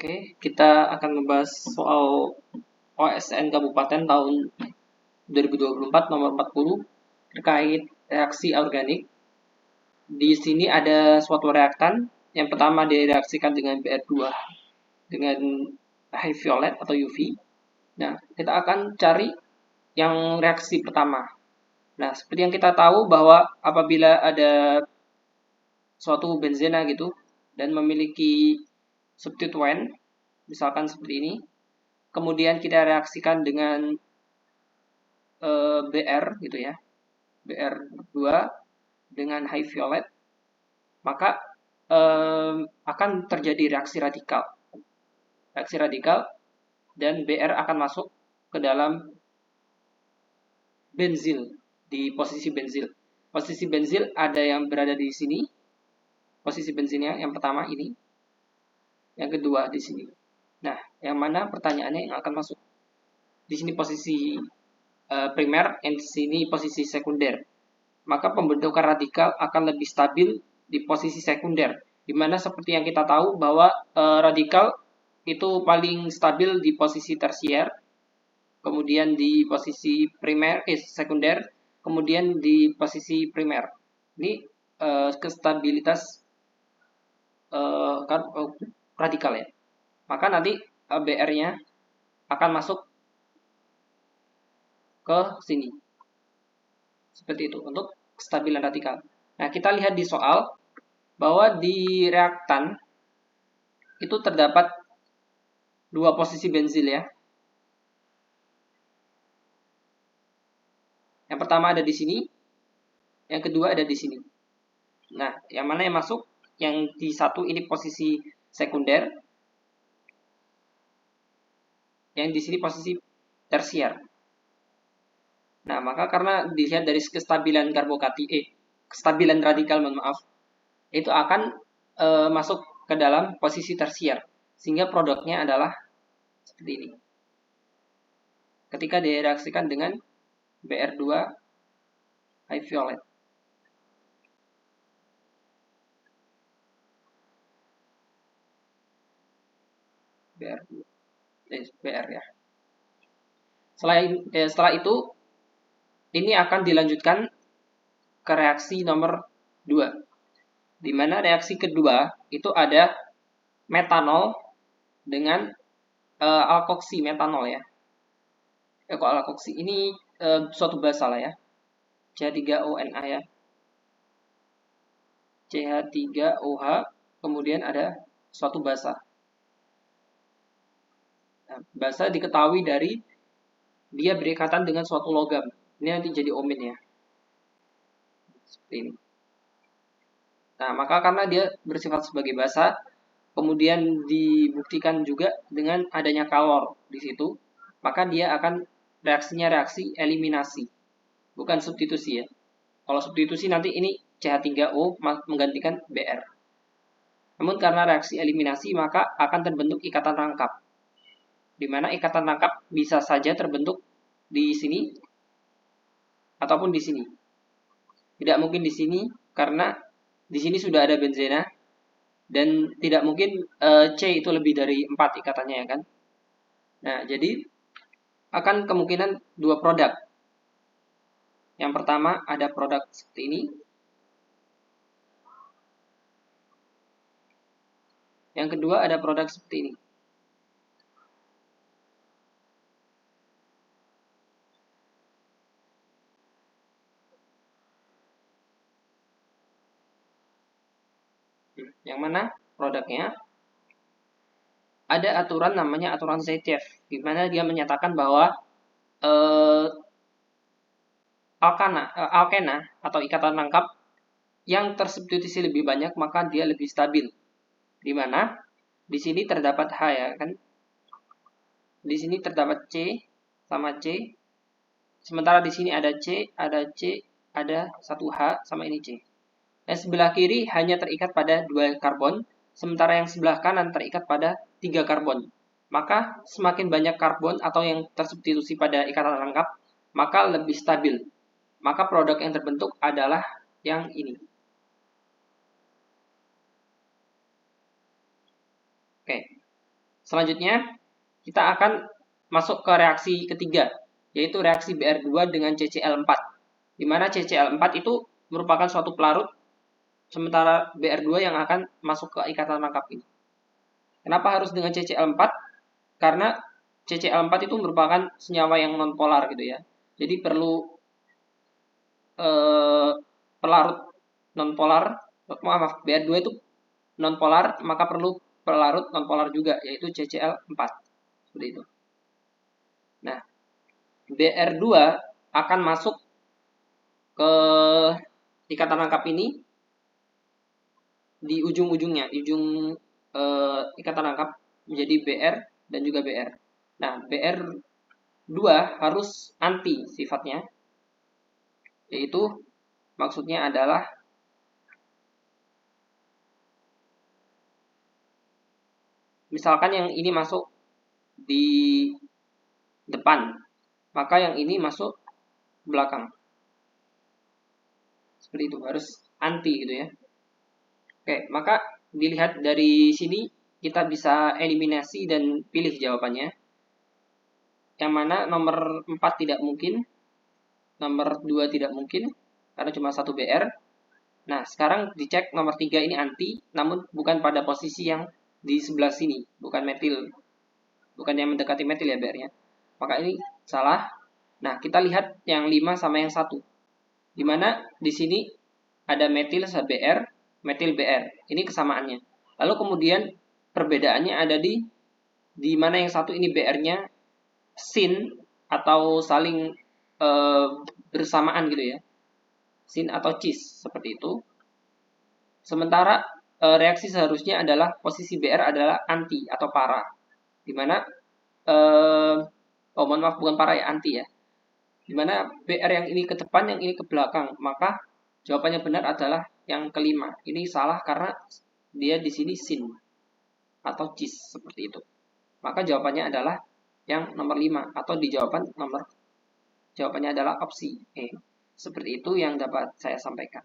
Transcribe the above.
Oke, kita akan membahas soal OSN Kabupaten tahun 2024 nomor 40 terkait reaksi organik. Di sini ada suatu reaktan. Yang pertama direaksikan dengan BR2 dengan high violet atau UV. Nah, kita akan cari yang reaksi pertama. Nah, seperti yang kita tahu bahwa apabila ada suatu benzena gitu dan memiliki substituen, misalkan seperti ini, kemudian kita reaksikan dengan BR gitu ya, BR2 dengan high violet, maka akan terjadi reaksi radikal. Reaksi radikal dan BR akan masuk ke dalam benzil, di posisi benzil. Posisi benzil ada yang berada di sini, posisi benzinnya yang pertama ini, yang kedua di sini. Nah, yang mana pertanyaannya yang akan masuk? Di sini posisi primer, yang di sini posisi sekunder. Maka pembentukan radikal akan lebih stabil di posisi sekunder, di mana seperti yang kita tahu bahwa radikal itu paling stabil di posisi tersier, kemudian di posisi primer, sekunder, kemudian di posisi primer. Ini kestabilitas radikal ya. Maka nanti BR-nya akan masuk ke sini. Seperti itu untuk kestabilan radikal. Nah, kita lihat di soal bahwa di reaktan itu terdapat dua posisi benzil ya. Yang pertama ada di sini, yang kedua ada di sini. Nah, yang mana yang masuk? Yang di satu ini posisi sekunder, yang di sini posisi tersier. Nah, maka karena dilihat dari kestabilan kestabilan radikal, itu akan masuk ke dalam posisi tersier, sehingga produknya adalah seperti ini. Ketika direaksikan dengan BR2 high violet. BR ya. Setelah itu ini akan dilanjutkan ke reaksi nomor 2. Di mana reaksi kedua itu ada metanol dengan alkoksi metanol ya. Alkoksi ini suatu basa lah ya. CH3ONA ya. CH3OH, kemudian ada suatu basa. Nah, basa diketahui dari dia berikatan dengan suatu logam. Ini nanti jadi omin ya. Seperti ini. Nah, maka karena dia bersifat sebagai basa, kemudian dibuktikan juga dengan adanya kalor di situ, maka dia akan reaksinya reaksi eliminasi, bukan substitusi ya. Kalau substitusi nanti ini CH3O menggantikan BR. Namun karena reaksi eliminasi maka akan terbentuk ikatan rangkap, di mana ikatan rangkap bisa saja terbentuk di sini ataupun di sini. Tidak mungkin di sini karena di sini sudah ada benzena dan tidak mungkin C itu lebih dari 4 ikatannya ya kan. Nah, jadi akan kemungkinan dua produk. Yang pertama ada produk seperti ini. Yang kedua ada produk seperti ini. Yang mana produknya ada aturan namanya aturan Zaitsev, di mana dia menyatakan bahwa alkena atau ikatan rangkap yang tersubstitusi lebih banyak maka dia lebih stabil. Di mana di sini terdapat H ya kan? Di sini terdapat C sama C. Sementara di sini ada C, ada satu H sama ini C. Yang sebelah kiri hanya terikat pada 2 karbon, sementara yang sebelah kanan terikat pada 3 karbon. Maka semakin banyak karbon atau yang tersubstitusi pada ikatan rangkap, maka lebih stabil. Maka produk yang terbentuk adalah yang ini. Oke. selanjutnya kita akan masuk ke reaksi ketiga, yaitu reaksi Br2 dengan CCl4. Di mana CCl4 itu merupakan suatu pelarut, sementara Br2 yang akan masuk ke ikatan rangkap ini. Kenapa harus dengan CCl4? Karena CCl4 itu merupakan senyawa yang nonpolar gitu ya. Jadi perlu pelarut nonpolar, maaf, Br2 itu nonpolar, maka perlu pelarut nonpolar juga, yaitu CCl4. Seperti itu. Nah, Br2 akan masuk ke ikatan rangkap ini di ujung-ujungnya, di ujung ikatan rangkap menjadi Br dan juga Br. Nah, Br2 harus anti sifatnya, yaitu maksudnya adalah misalkan yang ini masuk di depan, maka yang ini masuk belakang. Seperti itu, harus anti gitu ya. Oke, maka dilihat dari sini kita bisa eliminasi dan pilih jawabannya. Yang mana nomor 4 tidak mungkin, nomor 2 tidak mungkin, karena cuma 1 BR. Nah, sekarang dicek nomor 3 ini anti, namun bukan pada posisi yang di sebelah sini, bukan metil. Bukan yang mendekati metil ya BR-nya. Maka ini salah. Nah, kita lihat yang 5 sama yang 1. Dimana di sini ada metil BR, metil BR. Ini kesamaannya. Lalu kemudian perbedaannya ada di mana yang satu ini BR-nya sin atau saling bersamaan gitu ya. Sin atau cis seperti itu. Sementara reaksi seharusnya adalah posisi BR adalah anti atau para. Dimana mohon maaf, bukan para ya, anti ya. Dimana BR yang ini ke depan, yang ini ke belakang. Maka jawabannya benar adalah yang kelima. Ini salah karena dia di sini sin atau cis seperti itu. Maka jawabannya adalah yang nomor 5 atau di jawabannya adalah opsi E. Seperti itu yang dapat saya sampaikan.